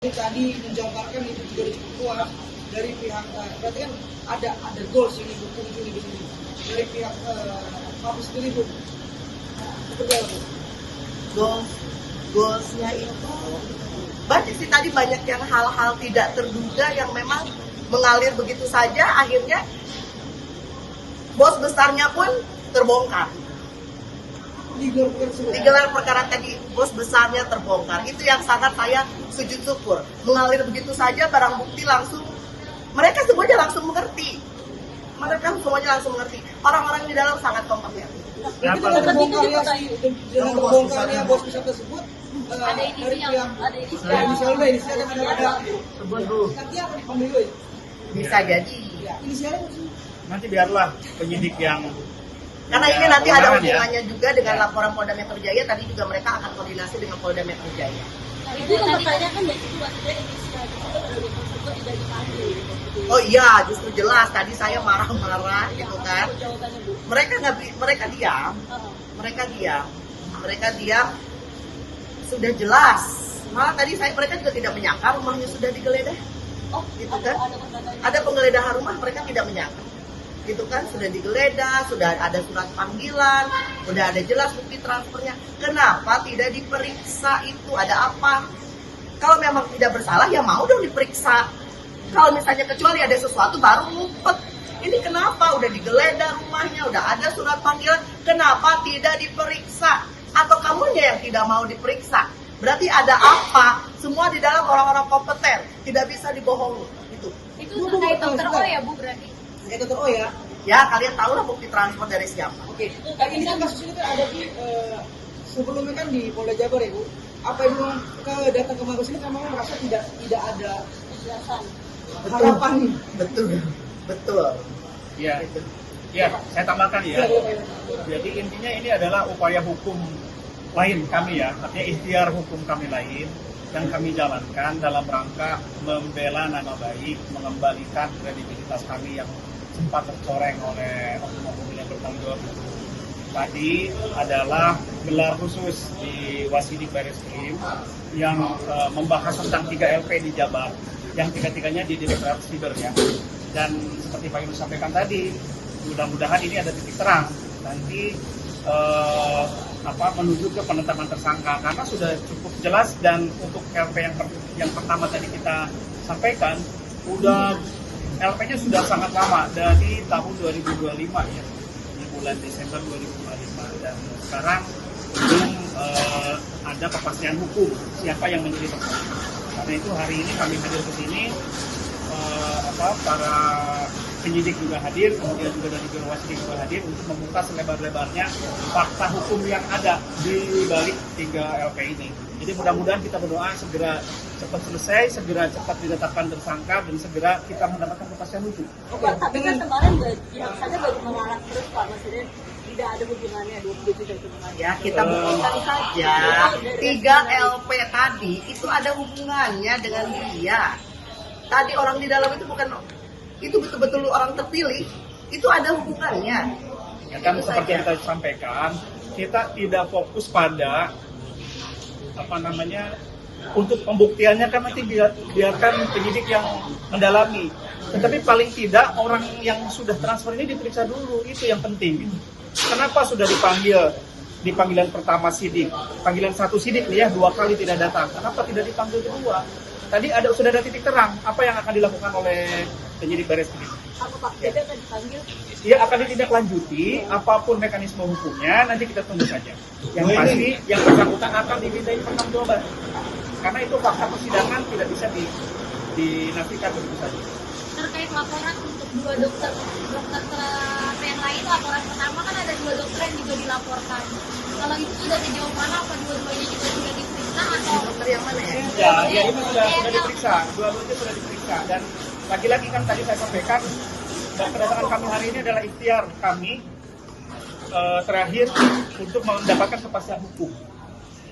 Tadi menjabarkan itu juga cukup kuat dari pihak berarti kan ada goals ini hukum ini di sini dari pihak Mabes sendiri Bu. Seperti apa Bu? Goalsnya itu banyak sih, tadi banyak yang hal-hal tidak terduga yang memang mengalir begitu saja, akhirnya bos besarnya pun terbongkar. Digelar perkara tadi, bos besarnya terbongkar. Itu yang sangat saya sujud syukur. Mengalir begitu saja, barang bukti langsung, mereka semuanya langsung mengerti. Orang-orang di dalam sangat kompeten. Dengan terbongkarnya bos besar tersebut, ada inisial nanti akan dipanggil ya? Bisa jadi. Inisialnya Nanti biarlah penyidik yang Karena ini nanti ada kewenangan, hubungannya juga dengan laporan Polda Metro Jaya. Tadi juga mereka akan koordinasi dengan Polda Metro Jaya. Itu yang mempertanyakan ya, itu maksudnya inisial tersebut tidak dipanggil. Oh iya, justru jelas. Tadi saya marah-marah gitu kan. Jawabannya Bu. Mereka diam. Sudah jelas. Malah tadi mereka juga tidak menyangka rumahnya sudah digeledah. Oh, Gitu kan? ada Ada penggeledahan rumah, mereka tidak menyangka. Gitu kan, sudah digeledah, sudah ada surat panggilan, sudah ada jelas bukti transfernya. Kenapa tidak diperiksa itu? Ada apa? Kalau memang tidak bersalah ya mau dong diperiksa. Kalau misalnya kecuali ada sesuatu baru ngumpet. Ini kenapa? Udah digeledah rumahnya, udah ada surat panggilan, kenapa tidak diperiksa? Atau kamunya yang tidak mau diperiksa? Berarti ada apa? Semua di dalam orang-orang kompeten, tidak bisa dibohongi. Itu terkait dokter O ya Bu berarti? Dokter O ya? Ya, kalian tahu lah bukti transfer dari siapa. Oke. Ini kan kasus ini kan ada di sebelumnya kan di Polda Jabar ya Bu. Apa ibu datang ke Mabes ini kan memang merasa tidak ada Penjelasan. harapan nih. Betul. ya, saya tambahkan ya. Jadi intinya ini adalah upaya hukum lain kami ya, artinya ikhtiar hukum kami lain yang kami jalankan dalam rangka membela nama baik, mengembalikan kredibilitas kami yang sempat tercoreng oleh oknum-oknum yang bertanggung jawab. Tadi adalah gelar khusus di Wasidik Bareskrim yang membahas tentang 3 LP di Jabar, yang tiga-tiganya di Direktorat Siber ya. Dan seperti Pak Yunus sampaikan tadi, mudah-mudahan ini ada titik terang nanti menuju ke penetapan tersangka, karena sudah cukup jelas. Dan untuk LP yang pertama tadi kita sampaikan, udah LP-nya sudah sangat lama, dari tahun 2025 ya, di bulan Desember 2025, dan sekarang belum ada kepastian hukum siapa yang menjadi tersangka. Karena itu hari ini kami hadir ke sini, para penyidik juga hadir, kemudian juga dari Biro Wasidik juga hadir untuk membuka selebar-lebarnya fakta hukum yang ada di balik 3 LP ini. Jadi mudah-mudahan kita berdoa segera cepat selesai, segera cepat ditetapkan tersangka, dan segera kita mendapatkan kepastian hukum. Pak, tapi kan kemarin yang saja baru mengarah terus Pak, maksudnya tidak ada hubungannya 27 hubungannya. Ya, kita buktikan saja 3 LP tadi itu ada hubungannya dengan dia. Tadi orang di dalam itu bukan, itu betul-betul orang terpilih, itu ada hubungannya. Ya kan, seperti yang kita sampaikan, kita tidak fokus pada untuk pembuktiannya, kan nanti biarkan penyidik yang mendalami. Tetapi paling tidak orang yang sudah transfer ini diperiksa dulu, itu yang penting. Kenapa sudah dipanggil di panggilan pertama sidik, panggilan 1 sidik nih ya, 2 kali tidak datang, kenapa tidak dipanggil kedua? Tadi sudah ada titik terang apa yang akan dilakukan oleh penyidik Bareskrim. Apa Pak? Jadi akan dipanggil? Ya, akan ditindaklanjuti, apapun mekanisme hukumnya nanti kita tunggu saja. Yang pasti yang bersangkutan akan dimintai pertanggungjawaban. Karena itu fakta persidangan tidak bisa dinafikan begitu saja. Terkait laporan untuk 2 dokter yang lain, laporan pertama kan ada 2 dokter yang juga dilaporkan. Kalau itu sudah sejauh mana, apa dua-duanya juga sudah diperiksa atau Dokter yang mana ya? Ya itu sudah diperiksa, dua-duanya sudah diperiksa. Dan lagi-lagi kan tadi saya sampaikan, dan kedatangan kami hari ini adalah ikhtiar kami terakhir untuk mendapatkan kepastian hukum.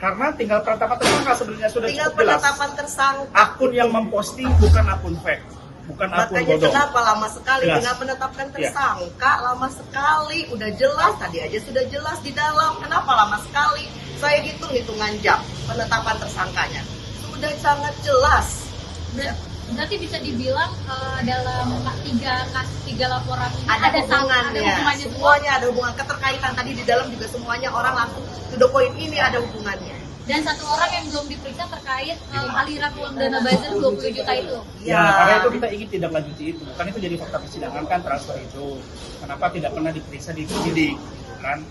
Karena tinggal penetapan tersangka sebenarnya sudah Tinggal cukup jelas. penetapan tersangka. Akun yang memposting bukan akun fake, bukan akun Makanya bodong. kenapa lama sekali? Jelas. Tinggal penetapkan tersangka, lama sekali. Udah jelas, tadi aja sudah jelas di dalam. Kenapa lama sekali? Saya hitung-hitungan jam penetapan tersangkanya. Sudah sangat jelas. Berarti bisa dibilang dalam tiga laporan ini Ada hubungannya hubungannya, semuanya ada hubungan, keterkaitan tadi di dalam juga semuanya orang langsung to the point, ini ada hubungannya. Dan satu orang yang belum diperiksa terkait aliran uang dana buzzer 20 juta itu. Ya, karena itu kita ingin tidak lanjuti itu. Kan itu jadi fakta persidangan kan transfer itu. Kenapa tidak pernah diperiksa di penyidik? Kan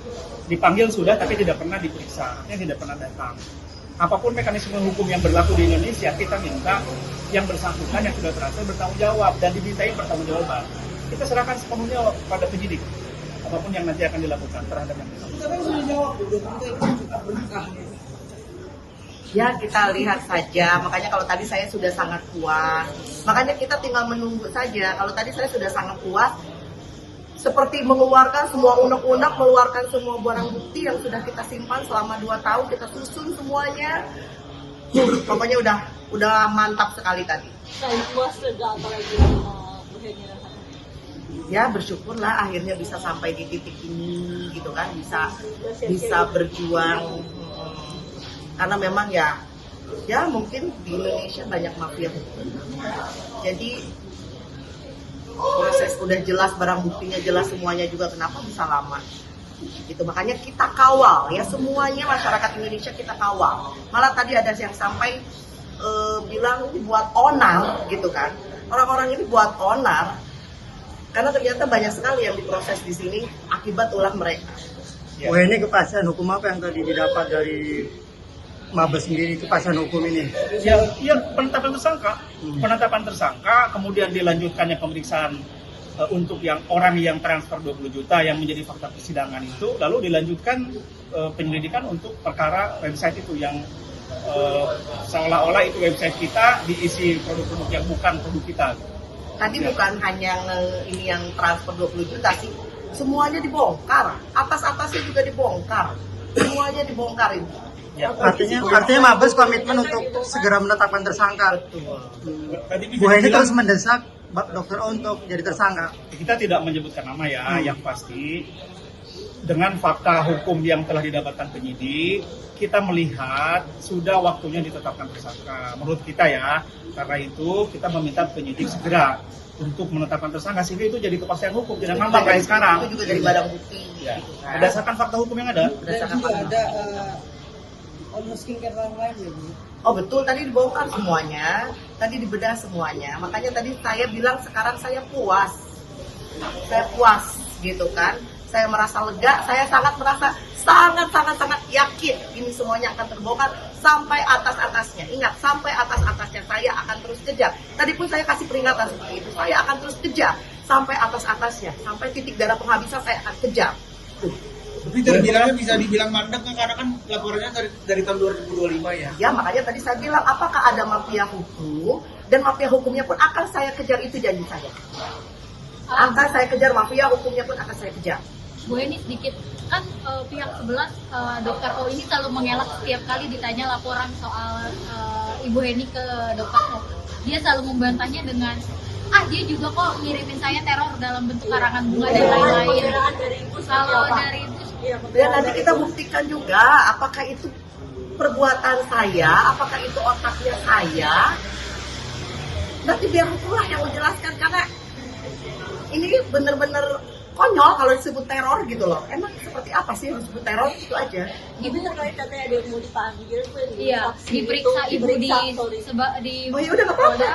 dipanggil sudah tapi tidak pernah diperiksa, artinya tidak pernah datang. Apapun mekanisme hukum yang berlaku di Indonesia, kita minta yang bersangkutan yang sudah transfer bertanggung jawab dan dimintai pertanggungjawaban. Kita serahkan sepenuhnya pada penyidik. Apapun yang nanti akan dilakukan terhadap yang bersangkutan. Tapi sudah jawab, udah berkah. Ya kita lihat saja, makanya kalau tadi saya sudah sangat puas. Makanya kita tinggal menunggu saja. Kalau tadi saya sudah sangat puas, seperti mengeluarkan semua unek-unek, mengeluarkan semua barang bukti yang sudah kita simpan selama 2 tahun, kita susun semuanya. Pokoknya udah mantap sekali tadi. Saya puas juga apalagi Bu Heni dan Ya bersyukurlah akhirnya bisa sampai di titik ini gitu kan, bisa berjuang. Karena memang ya mungkin di Indonesia banyak mafia hukum. Jadi proses udah jelas, barang buktinya jelas, semuanya juga, kenapa bisa lama? Gitu, makanya kita kawal ya, semuanya masyarakat Indonesia kita kawal. Malah tadi ada yang sampai bilang ini buat onar gitu kan. Orang-orang ini buat onar karena ternyata banyak sekali yang diproses di sini akibat ulah mereka. Ya. Wah, ini kepastian hukum apa yang tadi didapat dari Mabes sendiri, kepastian hukum ini? Ya penetapan tersangka, kemudian dilanjutkannya pemeriksaan untuk yang orang yang transfer 20 juta yang menjadi fakta persidangan itu, lalu dilanjutkan penyelidikan untuk perkara website itu yang seolah-olah itu website kita diisi produk-produk yang bukan produk kita. Tadi bukan hanya ini yang transfer 20 juta sih, semuanya dibongkar, atas-atasnya juga dibongkar, semuanya dibongkarin. Ya. Artinya Mabes komitmen untuk segera menetapkan tersangka. Bu Heni terus mendesak Dr. O untuk jadi tersangka. Kita tidak menyebutkan nama ya, yang pasti dengan fakta hukum yang telah didapatkan penyidik, kita melihat sudah waktunya ditetapkan tersangka. Menurut kita ya, karena itu kita meminta penyidik segera untuk menetapkan tersangka sehingga itu jadi kepastian hukum, tidak ngambang kayak sekarang. Itu juga jadi barang bukti. Ya. Gitu kan. Berdasarkan fakta hukum yang ada. Dan juga ada skincare lain ya Bu. Oh betul, tadi dibongkar semuanya, tadi dibedah semuanya. Makanya tadi saya bilang sekarang saya puas gitu kan. Saya merasa lega, saya sangat yakin ini semuanya akan terbongkar sampai atas-atasnya. Ingat, sampai atas-atasnya saya akan terus kejar. Tadi pun saya kasih peringatan seperti itu, saya akan terus kejar sampai atas-atasnya, sampai titik darah penghabisan saya akan kejar. Tapi terbilangnya bisa dibilang mandek kan, karena kan laporannya dari tahun 2025 ya. Ya makanya tadi saya bilang, apakah ada mafia hukum, dan mafia hukumnya pun akan saya kejar, itu janji saya. Akan saya kejar, mafia hukumnya pun akan saya kejar. Bu Heni sedikit kan pihak sebelah Dr. O ini selalu mengelak setiap kali ditanya laporan soal Ibu Heni ke Dr. O. Dia selalu membantahnya dengan dia juga kok ngirimin saya teror dalam bentuk karangan bunga dan lain-lain. Kalau dari itu Ya nanti kita buktikan juga apakah itu perbuatan saya, apakah itu otaknya saya. Nanti biar hukumlah yang menjelaskan, karena ini bener-bener konyol kalau disebut teror gitu loh. Emang seperti apa sih yang disebut teror, itu aja. Ibu terkait katanya ada yang mau dipanggil tuh, diperiksa ibu di Oh ya udah nggak apa-apa.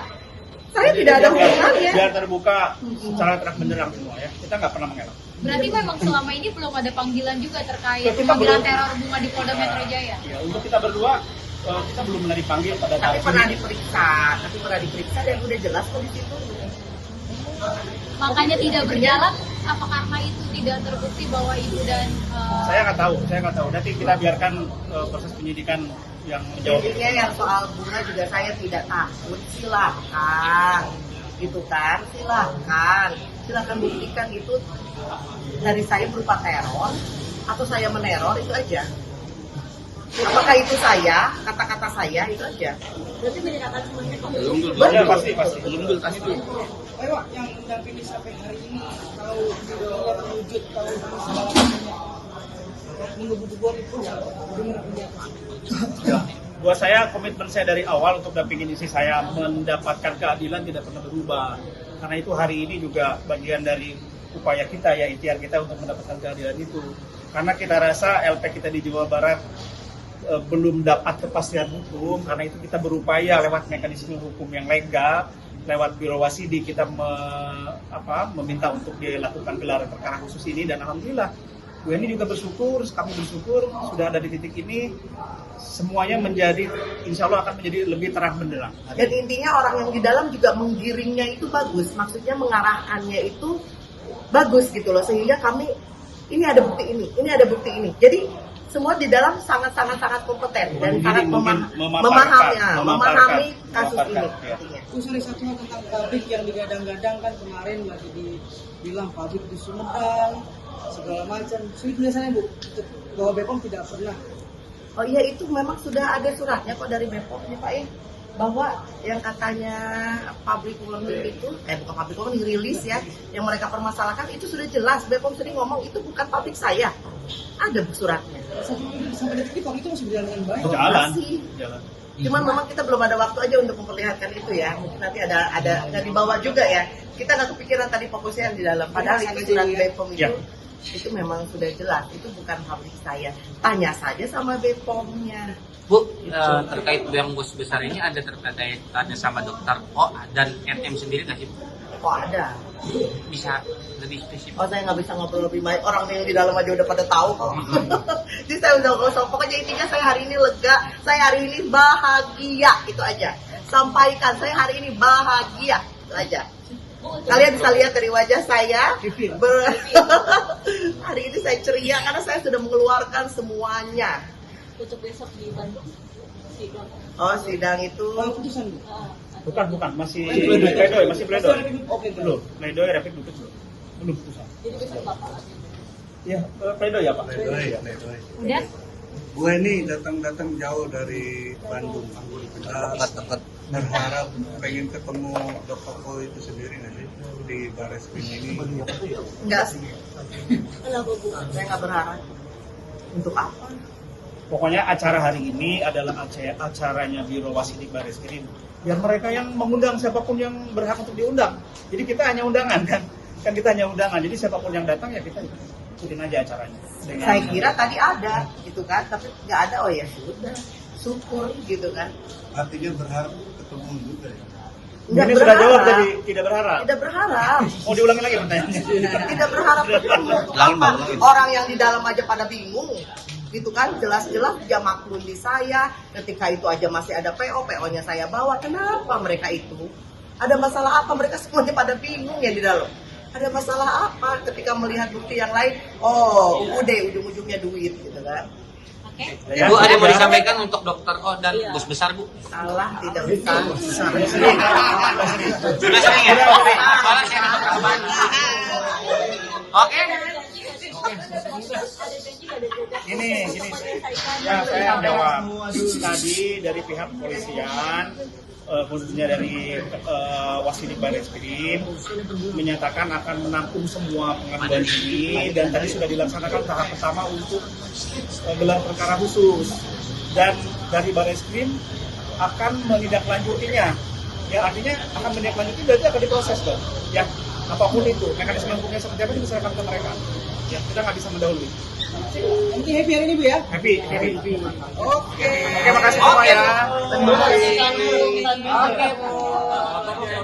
Saya tidak ada hubungannya. Biar terbuka secara terang benderang semua ya. Kita nggak pernah mengelak. Berarti memang selama ini belum ada panggilan juga terkait Kita pemanggilan belum. teror bunga di Polda Metro Jaya. Ya, untuk kita berdua kita belum pernah dipanggil pada Tapi saat pernah ini. diperiksa dan udah jelas kok di situ. Makanya tidak berjalan, apa karena itu tidak terbukti bahwa ibu dan Saya nggak tahu. Nanti kita biarkan proses penyidikan yang menjawab. Intinya yang soal bunga juga saya tidak takut, silahkan gitu kan, silahkan buktikan itu dari saya berupa teror atau saya meneror, itu aja. Apakah itu saya, kata-kata saya, itu aja. berarti menyerahkan semuanya ke Ya, pasti. Ayo Pak, yang ini sampai hari ini tahu tidak terwujud, tahu segala macamnya. Minggu buat itu benar dia. Buat saya komitmen saya dari awal untuk dampingin istri saya mendapatkan keadilan tidak pernah berubah. Karena itu hari ini juga bagian dari upaya kita ya, ikhtiar kita untuk mendapatkan keadilan itu. Karena kita rasa LP kita di Jawa Barat belum dapat kepastian hukum, karena itu kita berupaya lewat mekanisme hukum yang legal, lewat Biro Wasidi kita meminta untuk dilakukan gelaran perkara khusus ini, dan alhamdulillah Bu Heni juga bersyukur, kami bersyukur sudah ada di titik ini, semuanya menjadi, insya Allah akan menjadi lebih terang benderang. Dan intinya orang yang di dalam juga menggiringnya itu bagus, maksudnya mengarahkannya itu bagus gitu loh, sehingga kami ini ada bukti ini ada bukti ini. Jadi semua di dalam sangat kompeten dan sangat memahami kasus ini. Artinya. Terus ada satu hal tentang pabrik yang digadang-gadang kan kemarin lagi dibilang pabrik di Sumedang segala macam. Sulit biasanya Bu bahwa BPOM tidak pernah. Oh iya, itu memang sudah ada suratnya kok dari BPOM nih Pak ya, bahwa yang katanya pabrik warning itu, bukan pabrik warning, rilis ya, yang mereka permasalahkan itu sudah jelas. BPOM sering ngomong itu bukan pabrik saya, ada suratnya. Sampai detik ini pabrik itu masih berjalan dengan baik. Masih. Cuman memang kita belum ada waktu aja untuk memperlihatkan itu ya. Mungkin nanti ada nggak dibawa juga ya. Kita nggak kepikiran tadi fokusnya yang di dalam. Padahal ini surat BPOM itu memang sudah jelas. Itu bukan pabrik saya. Tanya saja sama BPOM-nya. Bu, terkait yang bos besar ini ada terkaitannya sama dokter O dan RM sendiri nggak sih? Oh ada. Bisa lebih spesifik? Oh saya nggak bisa ngobrol lebih banyak. Orang yang di dalam aja udah pada tahu kok. Jadi saya udah gosok. Pokoknya intinya saya hari ini lega. Saya hari ini bahagia. Itu aja. Sampaikan saya hari ini bahagia. Itu aja. Kalian bisa lihat dari wajah saya. Hari ini saya ceria karena saya sudah mengeluarkan semuanya. Untuk besok di Bandung sidang. Oh sidang itu. Putusan Bu. Bukan, masih pledoi, Oke, belum, pledoi rapid belum putusan. Jadi besok Bapak. Ya, pledoi ya Pak. Udah? Bu Heni datang jauh dari Bandung. Berharap pengen ketemu Dr. O itu sendiri nggak sih di Barreskrim ini? Enggak sih. Kenapa Bu? Saya nggak berharap. Untuk apa? Pokoknya acara hari ini adalah acaranya Biro Wasidi Barreskrim. Biar mereka yang mengundang siapapun yang berhak untuk diundang. Jadi kita hanya undangan kan kita hanya undangan. Jadi siapapun yang datang ya kita ikutin aja acaranya. Saya kira tadi ada gitu kan, tapi nggak ada. Oh ya sudah, syukur gitu kan. Artinya berharap ketemu juga ya? Nggak Ini sudah berharap. jawab tadi, tidak berharap. Tidak berharap. Mau diulangi lagi pertanyaannya? Tidak berharap ketemu. Untuk apa? Orang yang di dalam aja pada bingung gitu kan, jelas-jelas dia maklum di saya, ketika itu aja masih ada PO-nya saya bawa. Kenapa mereka itu? Ada masalah apa? Mereka semuanya pada bingung ya di dalam. Ada masalah apa ketika melihat bukti yang lain? Oh, udah ujung-ujungnya duit gitu kan. Oke. Bu, ada yang mau disampaikan untuk dokter O dan bos besar Bu? Salah, tidak bisa. Sudah sering ya? Soalnya saya dapat kabar. Oke. Gini. Ya, saya jawab. Tadi dari pihak kepolisian, khususnya dari Wasidi Barreskrim, menyatakan akan menampung semua pengaduan ini, dan tadi sudah dilaksanakan tahap pertama untuk gelar perkara khusus, dan dari Barreskrim akan menindaklanjutinya. Ya, artinya akan menindaklanjuti berarti akan diproses dong. Ya, apapun itu mekanisme hukumnya seperti apa diserahkan ke mereka. Ya, kita nggak bisa mendahului. Nanti happy hari ini Bu ya? Happy. Oke. Oke, makasih semua ya. Terima kasih. Oke, Bu.